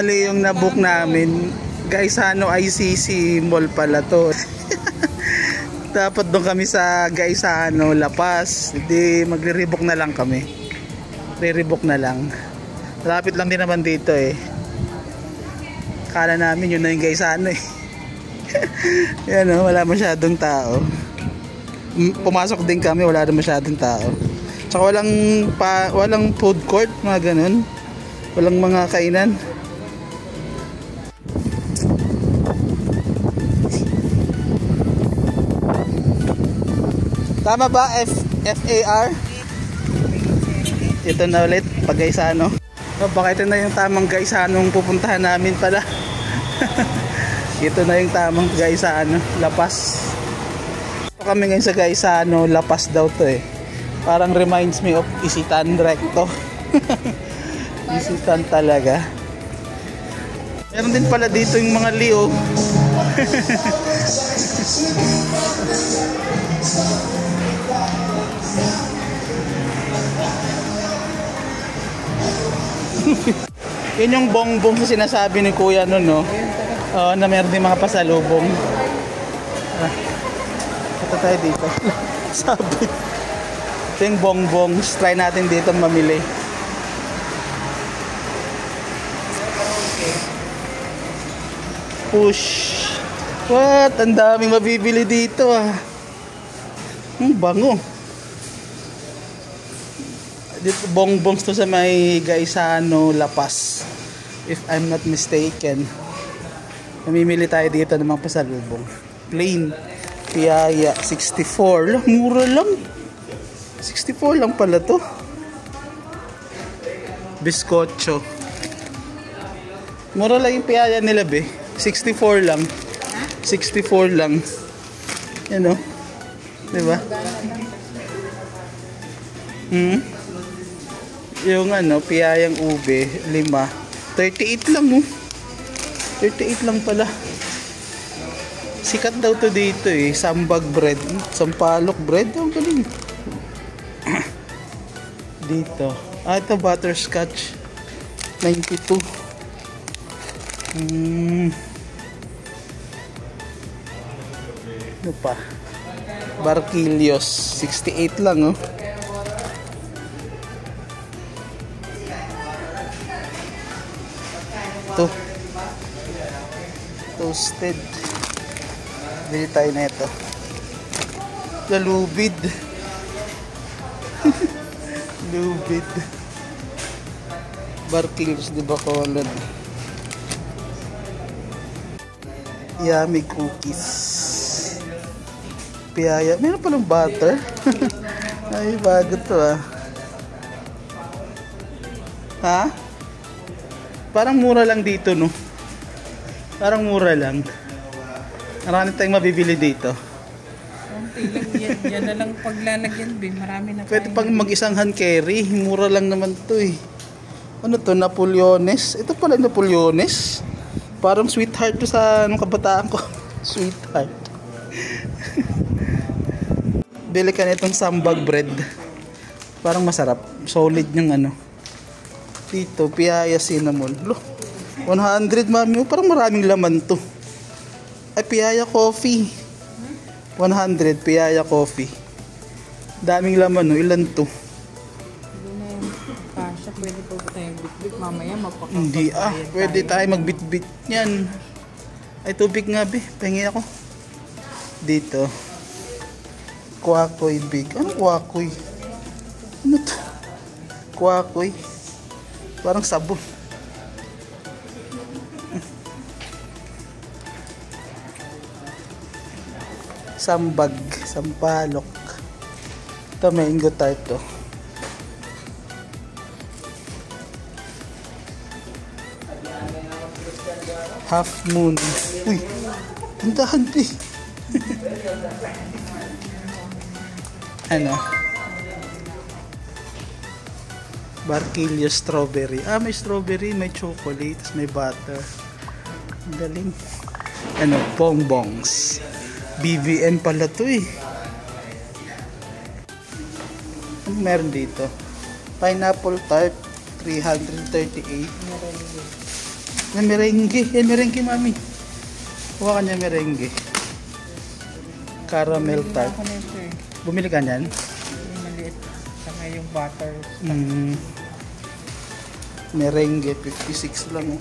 Mali yung nabook namin. Gaisano ICC Mall pala to. Dapat doon kami sa Gaisano, La Paz. Hindi, magre-rebook na lang kami. Re-rebook na lang. Lapit lang din naman dito eh. Kala namin yun na yung Gaisano eh. Yan o, wala masyadong tao. Pumasok din kami, wala na masyadong tao. Tsaka walang food court, mga ganun. Walang mga kainan. Tama ba? F-A-R? Ito na ulit, pag Gaisano. Oh, baka ito na yung tamang Gaisanong pupuntahan namin pala. Ito na yung tamang Gaisano, La Paz. Ito kami ngayon sa Gaisano, La Paz daw to eh. Parang reminds me of Isitan Recto. Isitan talaga. Meron din pala dito yung mga liyo. Yun yung bongbong sa sinasabi ni Kuya nun, no? Na meron din mga pasalubong. Ito tayo dito. Sabi. Ito yung bongbong. Try natin dito mamili. Push. What? Ang daming mabibili dito ah. Bango. Dito bongbongs to sa may Gaisano, La Paz. If I'm not mistaken. Namimili tayo dito ng mga pasalubong. Plain. Piyaya. 64 lang. Mura lang. 64 lang pala to. Biskotso. Mura lang yung piyaya nila be. 64 lang. 64 lang. Yan o. Diba? Yung piyayang ube, 5. 38 lang oh. 38 lang pala. Sikat daw to dito eh. Sambag bread. Sampalok bread. Ang galing. Dito. Ito butterscotch. 92. Ano pa? Barquillos. 68 lang oh. Ito. Toasted. Bili tayo na ito. Lubid. Lubid. Barquillos de Bacolod. Yummy cookies. Piyaya. Meron palang butter. Ay, bago to ah. Ha? Parang mura lang dito, no? Parang mura lang. Marami tayong mabibili dito. Konti lang yan. Yan na lang paglalagyan, be. Marami na. Pwede pang mag-isang hand carry. Mura lang naman to eh. Ano to? Napoleones. Ito pala Napoleones. Parang sweetheart to sa kabataan ko. Sweetheart. Bili ka nitong sambag bread. Parang masarap. Solid yung dito, piyaya cinnamon. Loh, 100 mami. Parang maraming laman to. Ay, piyaya coffee. 100, piyaya coffee. Daming laman, no? Ilan to? Kasha, pwede po tayo bit-bit. Mamaya mapakapag. Hindi pwede tayo magbit-bit yan. Ay, tubig nga be. Pahingi ako. Dito. Kwakoy big. Ano kwakoy? Ano to? Kwakoy. Parang sabon. Sambag, sampalok. Ito may ingot tart to. Half moon. Uy, tindahan eh. Barquillos strawberry. May strawberry, may chocolate, may butter. Ang galing. Bongbongs. BVN pala to eh. Ano meron dito? Pineapple tart, 338. Yan merengue. Yan merengue, mami. Kuha ka niya merengue. Caramel Bumili na tart. ako nito eh. Bumili ka niyan? Yung maliit. Saka yung butter. Merengue, 56 lang.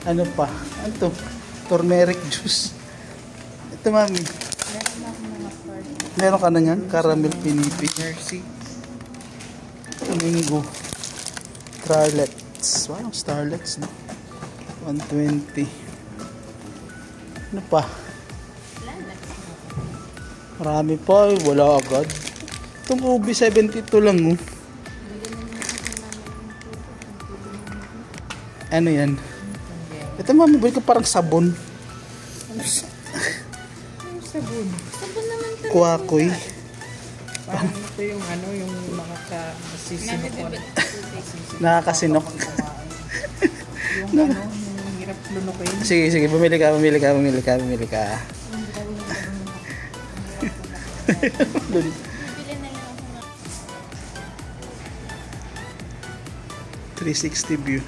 Ano pa? Ano to? Turmeric juice. Ito, mami. Meron na ako mga card. Meron ka na yan? Caramel pinipig. Mercy. Domingo. Starlets. Wow, starlets, no? 120. Ano pa? Marami pa. Wala agad. Itong ubi, 72 lang, oh. Ano yan? Ito, mami, balik ka parang sabon. Yung sabon. Sabon naman talaga. Kuwakoy. Parang ito yung ano, yung makakasisinok. Nakakasinok. Yung ano, yung hirap lunukin. Sige, sige, bumili ka. 360 view.